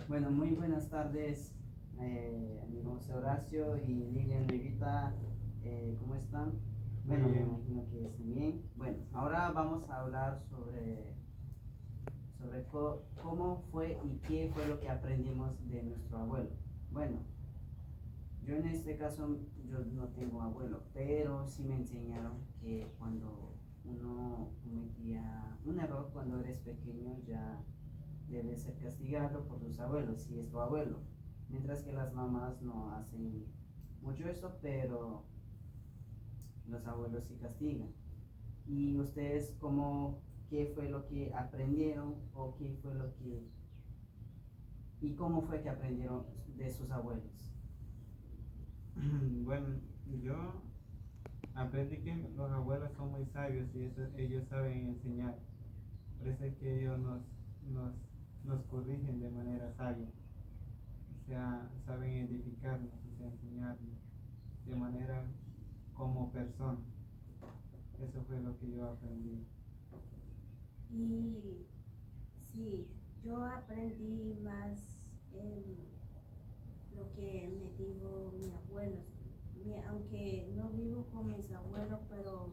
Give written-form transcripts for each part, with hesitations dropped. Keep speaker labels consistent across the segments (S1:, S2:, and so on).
S1: Bueno, muy buenas tardes, mi José Horacio y Lilian Rivita, ¿cómo están?
S2: Muy
S1: Bueno, me
S2: bien.
S1: imagino que estén bien. Bueno, ahora vamos a hablar sobre cómo fue y qué fue lo que aprendimos de nuestro abuelo. Bueno, yo en este caso, yo no tengo abuelo, pero sí me enseñaron que cuando uno cometía un error cuando eres pequeño ya debe ser castigado por sus abuelos, si es tu abuelo. Mientras que las mamás no hacen mucho eso, pero los abuelos sí castigan. ¿Y ustedes qué fue lo que aprendieron o qué fue lo que, y cómo fue que aprendieron de sus abuelos?
S2: Bueno, yo aprendí que los abuelos son muy sabios y ellos saben enseñar. Por eso es que ellos nos, nos corrigen de manera sabia. O sea, saben edificarnos, o sea, enseñarnos de manera como persona. Eso fue lo que yo aprendí.
S3: Y sí, yo aprendí más lo que me dijo mi abuelo. Aunque no vivo con mis abuelos, pero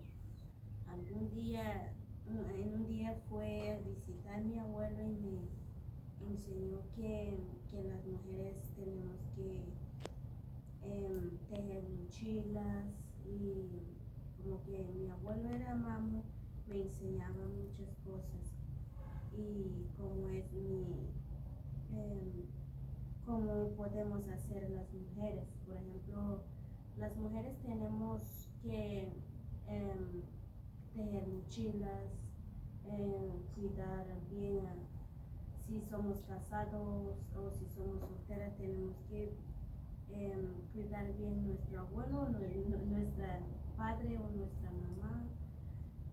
S3: algún día, en un día fue a visitar a mi abuelo y me enseñó que las mujeres tenemos que tejer mochilas y como que mi abuelo era mamo, me enseñaba muchas cosas y cómo es em, cómo podemos hacer las mujeres. Por ejemplo, las mujeres tenemos que tejer mochilas, cuidar bien si somos casados o si somos solteras, tenemos que cuidar bien nuestro abuelo, nuestra padre o nuestra mamá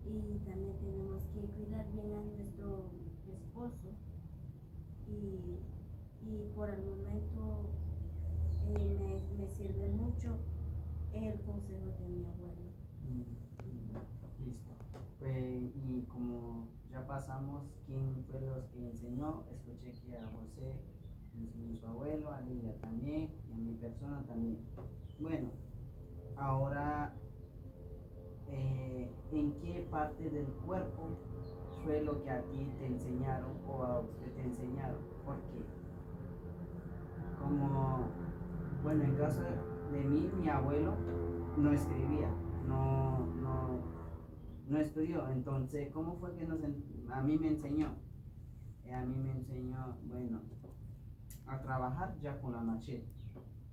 S3: y también tenemos que cuidar bien a nuestro esposo y, y por el momento me sirve mucho el consejo de mi abuelo.
S1: Listo. Y como ya pasamos, ¿quién fue los que enseñó? Escuché que a José enseñó su abuelo, a Lilia también, y a mi persona también. Bueno, ahora, ¿en qué parte del cuerpo fue lo que a ti te enseñaron o a usted te enseñaron? Porque, como, bueno, en caso de mí, mi abuelo no escribía, no estudió. Entonces, ¿cómo fue que a mí me enseñó? A mí me enseñó, bueno, a trabajar ya con la machete,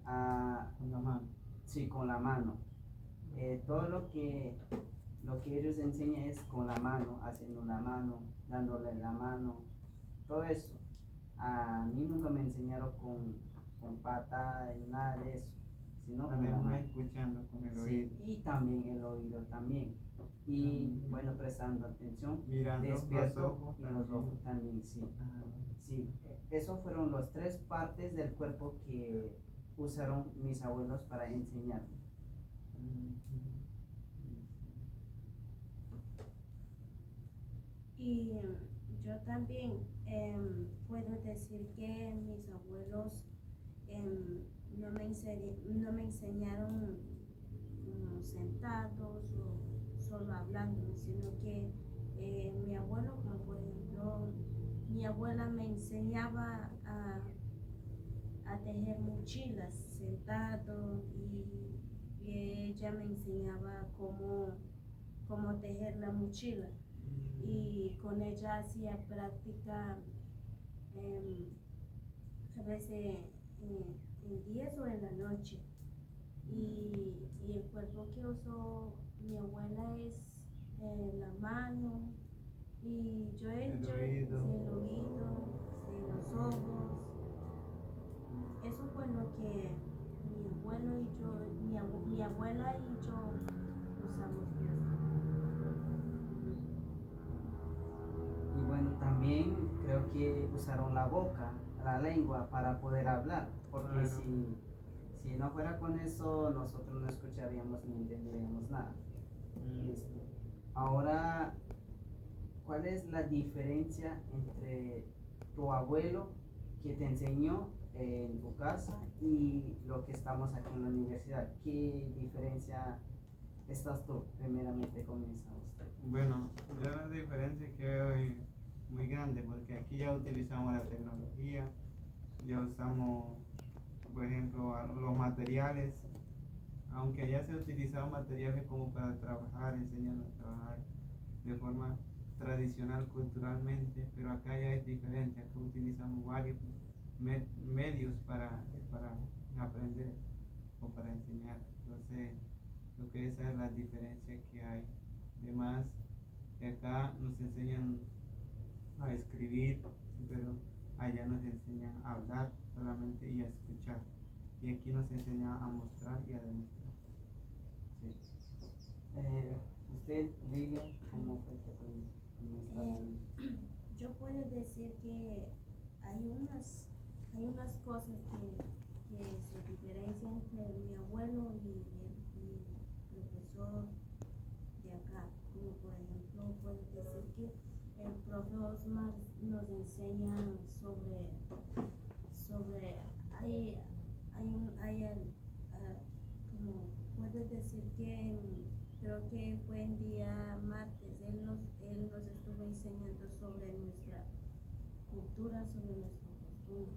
S1: a,
S2: Con la mano.
S1: sí, con la mano. Todo lo que ellos enseñan es con la mano, haciendo la mano, dándole la mano, todo eso. A mí nunca me enseñaron con pata y nada de eso, sino con la
S2: Además,
S1: mano.
S2: escuchando con el
S1: Sí,
S2: oído.
S1: y también el oído también. Y
S2: También.
S1: bueno, prestando atención,
S2: Mirando los
S1: despierto
S2: ojos
S1: y los ojos
S2: también.
S1: también, sí.
S2: Ah,
S1: Sí, esos fueron las tres partes del cuerpo que usaron mis abuelos para enseñarme.
S3: Y yo también puedo decir que mis abuelos no me enseñaron sentados o solo hablando, sino que mi abuelo, como por ejemplo, mi abuela me enseñaba a tejer mochilas sentado y ella me enseñaba cómo tejer la mochila y con ella hacía práctica a veces en días o en la noche. Y el cuerpo que usó mi abuela es la mano y
S2: el
S3: yo
S2: oído.
S3: el oído, sí, los ojos. Eso fue lo que mi abuelo y yo, mi abuela y yo usamos más.
S1: Y bueno, también creo que usaron la boca, la lengua para poder hablar, porque
S2: Claro.
S1: si no fuera con eso, nosotros no escucharíamos ni entenderíamos nada. Listo. Ahora, ¿cuál es la diferencia entre tu abuelo que te enseñó en tu casa y lo que estamos aquí en la universidad. ¿Qué diferencia estás tú? Primeramente comienza usted.
S2: Bueno, yo la diferencia que veo es muy grande porque aquí ya utilizamos la tecnología, ya usamos, por ejemplo, los materiales, aunque ya se han utilizado materiales como para trabajar, enseñando a trabajar de forma tradicional culturalmente, pero acá ya es diferente, acá utilizamos varios medios para aprender o para enseñar. Entonces, lo que esa es la diferencia que hay. Además, que acá nos enseñan a escribir, pero allá nos enseñan a hablar solamente y a escuchar. Y aquí nos enseña a mostrar y a demostrar.
S1: Sí. Usted, Lilia, ¿cómo fue que
S3: Eh, yo puedo decir que hay unas cosas que se diferencian entre mi abuelo y el profesor de acá. Como por ejemplo, puedo decir que el profe Osmar nos enseña sobre como puedo decir que creo que fue el día martes, él nos estuvo enseñando sobre nuestra cultura, sobre nuestra costumbre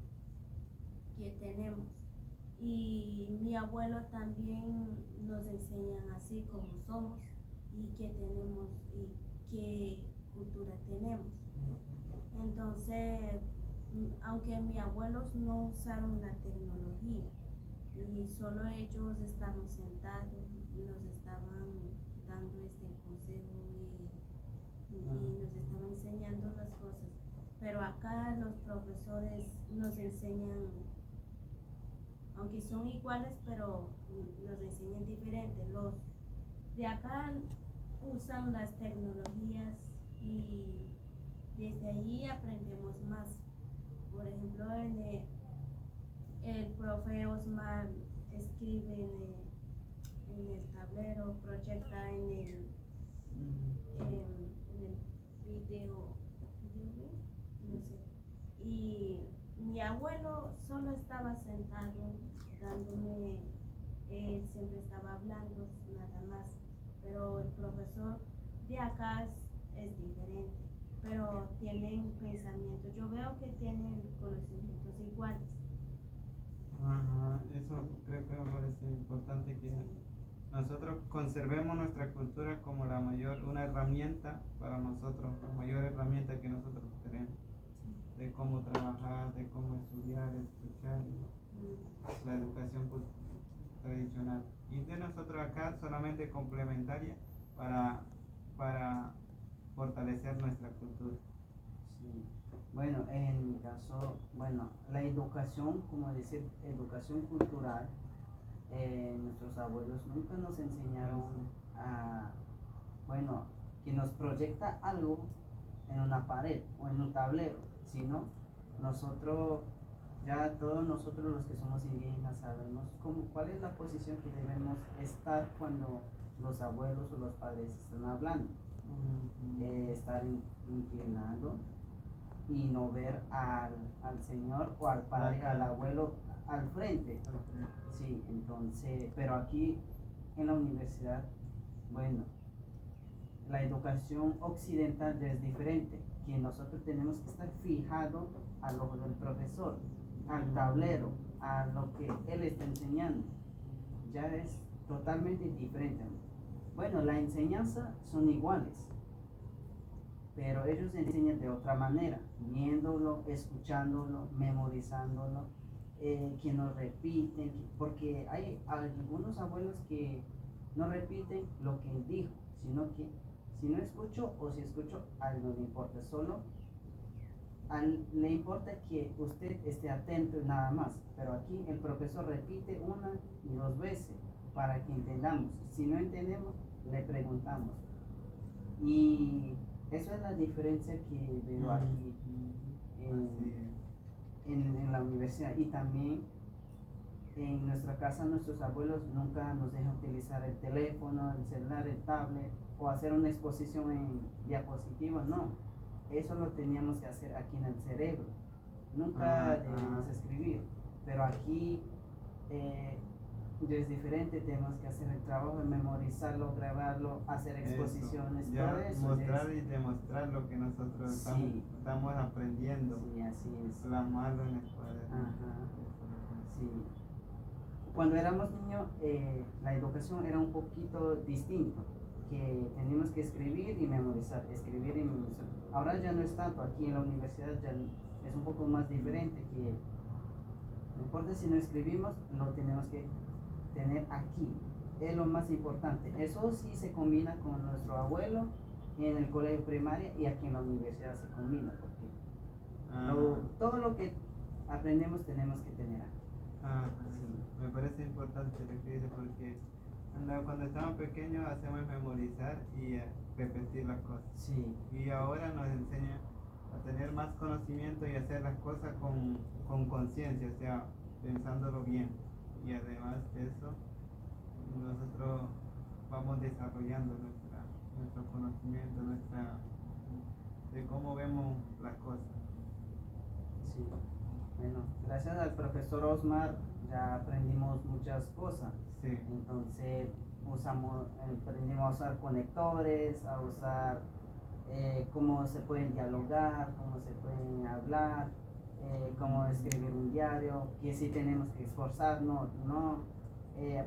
S3: que tenemos. Y mi abuelo también nos enseña así como somos y qué tenemos y qué cultura tenemos. Entonces, aunque mis abuelos no usaron la tecnología, y solo ellos estaban sentados y nos estaban dando este consejo y nos estaban enseñando las cosas. Pero acá los profesores nos enseñan, aunque son iguales, pero nos enseñan diferente. Los de acá usan las tecnologías y desde allí aprendemos más. Por ejemplo, el profe Osmar escribe en el tablero, proyecta en el video, no sé. Y mi abuelo solo estaba sentado dándome, él siempre estaba hablando, nada más. Pero el profesor de acá es diferente, pero tienen pensamientos. Yo veo que tienen conocimientos iguales.
S2: Ajá, eso creo que me parece importante que nosotros conservemos nuestra cultura como una herramienta para nosotros, la mayor herramienta que nosotros tenemos, de cómo trabajar, de cómo estudiar, escuchar, la educación tradicional. Y de nosotros acá solamente complementaria para fortalecer nuestra cultura.
S1: Sí. Bueno, en mi caso, bueno, la educación, como decir, educación cultural, nuestros abuelos nunca nos enseñaron a, bueno, que nos proyecta algo en una pared o en un tablero, sino nosotros, ya todos nosotros los que somos indígenas sabemos cuál es la posición que debemos estar cuando los abuelos o los padres están hablando. Estar inclinado y no ver al señor o al padre, al abuelo al frente. Sí, entonces, pero aquí en la universidad, bueno, la educación occidental ya es diferente, que nosotros tenemos que estar fijados al ojo del profesor, al tablero, a lo que él está enseñando. Ya es totalmente diferente. Bueno, la enseñanza son iguales, pero ellos enseñan de otra manera, viéndolo, escuchándolo, memorizándolo, que no repiten, porque hay algunos abuelos que no repiten lo que él dijo, sino que si no escucho o si escucho, a él no le importa, solo le importa que usted esté atento y nada más, pero aquí el profesor repite una y dos veces para que entendamos. Si no entendemos, le preguntamos. Y eso es la diferencia que veo aquí en la universidad. Y también en nuestra casa nuestros abuelos nunca nos dejan utilizar el teléfono, el celular, el tablet o hacer una exposición en diapositivas, no. Eso lo teníamos que hacer aquí en el cerebro. nunca
S2: Ah,
S1: debemos
S2: ah.
S1: escribir, pero aquí ya es diferente, tenemos que hacer el trabajo de memorizarlo, grabarlo, hacer exposiciones,
S2: Eso,
S1: todo
S2: ya
S1: eso
S2: mostrar
S1: es,
S2: y demostrar lo que nosotros
S1: sí,
S2: estamos aprendiendo,
S1: sí, así es.
S2: plasmarlo en el cuaderno.
S1: Ajá, sí. Cuando éramos niños, la educación era un poquito distinto, que teníamos que escribir y memorizar, escribir y memorizar. Ahora ya no es tanto, aquí en la universidad ya es un poco más diferente, que no importa si no escribimos, lo tenemos que tener aquí, es lo más importante. Eso sí se combina con nuestro abuelo en el colegio primario y aquí en la universidad se combina, porque
S2: Ah,
S1: todo lo que aprendemos tenemos que tener aquí.
S2: ah,
S1: Sí.
S2: me parece importante lo que dice porque cuando estamos pequeños hacemos memorizar y repetir las cosas.
S1: Sí.
S2: Y ahora nos enseña a tener más conocimiento y hacer las cosas con conciencia, o sea, pensándolo bien. Y además de eso, nosotros vamos desarrollando nuestro conocimiento, de cómo vemos las cosas.
S1: Sí. Bueno, gracias al profesor Osmar ya aprendimos muchas cosas.
S2: Sí.
S1: Entonces aprendimos a usar conectores, a usar cómo se pueden dialogar, cómo se pueden hablar, cómo escribir un diario, que sí tenemos que esforzarnos, no,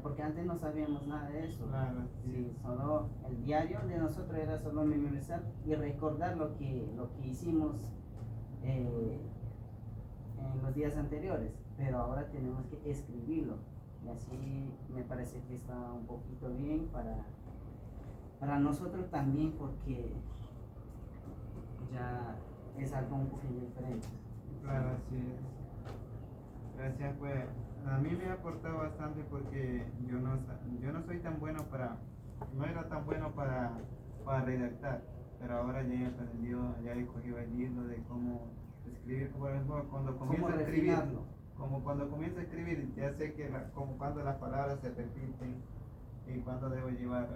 S1: porque antes no sabíamos nada de eso.
S2: Claro, sí.
S1: Sí, solo el diario de nosotros era solo memorizar y recordar lo que hicimos en los días anteriores, pero ahora tenemos que escribirlo. Y así me parece que está un poquito bien para nosotros también, porque ya es algo un poquito diferente.
S2: Claro, así es. Gracias, pues a mí me ha aportado bastante porque yo no soy tan bueno no era tan bueno para redactar, pero ahora ya he aprendido, ya he cogido el libro de cómo escribir, por ejemplo, cuando comienzo
S1: ¿Cómo
S2: a escribir,
S1: refinarlo?
S2: como cuando comienzo a escribir, ya sé que como cuando las palabras se repiten y cuando debo llevar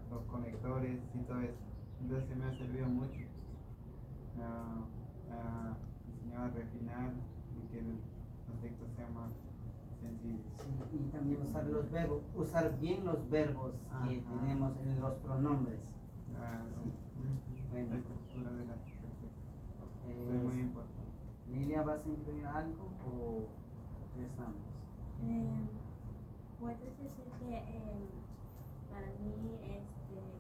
S2: los conectores y todo eso. Entonces me ha servido mucho. Enseñado a refinar y que los textos sean más sencillos.
S1: Sí, y también usar los verbos, usar bien los verbos que
S2: Ajá.
S1: tenemos en los pronombres.
S2: Claro.
S1: Sí. Bueno.
S2: La estructura de la perfección. Eso es muy
S1: Eh,
S2: importante.
S1: Lilia, ¿vas a incluir algo o ya estamos?
S3: Puedes decir que para mí,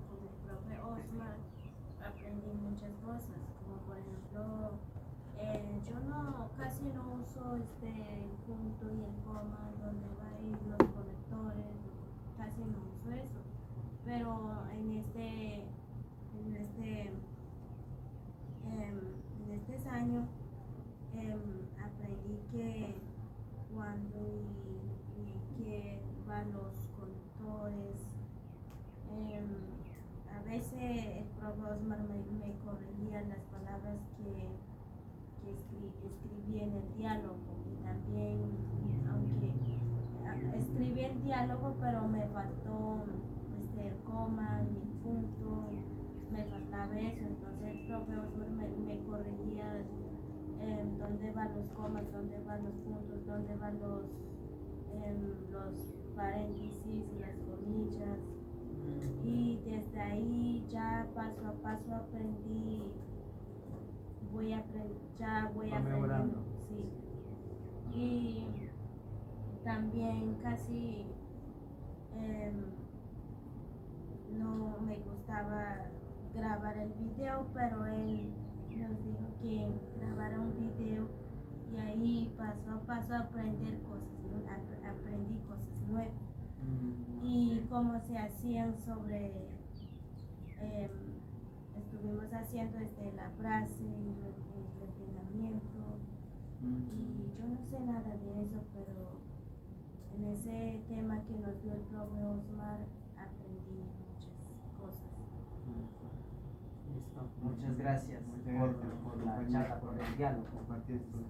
S3: con el profe Osmar, aprendí muchas cosas, como por ejemplo, yo casi no uso el punto y el coma, donde va a ir los conectores, casi no uso eso, pero en este año aprendí que cuando y que van los conectores, a veces el profe Osmar me corregía las palabras que escribí en el diálogo, y también, aunque escribí el diálogo, pero me faltó el coma y el punto, me faltaba eso, entonces el profe Osmar me corregía dónde van los comas, dónde van los puntos, dónde van los paréntesis y las comillas. Y desde ahí ya paso a paso aprendí, ya voy aprendiendo, sí. Y también casi no me gustaba grabar el video, pero él nos dijo que grabara un video y ahí paso a paso aprender cosas, aprendí cosas nuevas. Y cómo se hacían estuvimos haciendo la frase y el entrenamiento, y yo no sé nada de eso, pero en ese tema que nos dio el profe Osmar aprendí muchas cosas.
S1: Listo. Muchas gracias
S2: Muchas gracias
S1: por la charla, por el diálogo.
S2: compartir sus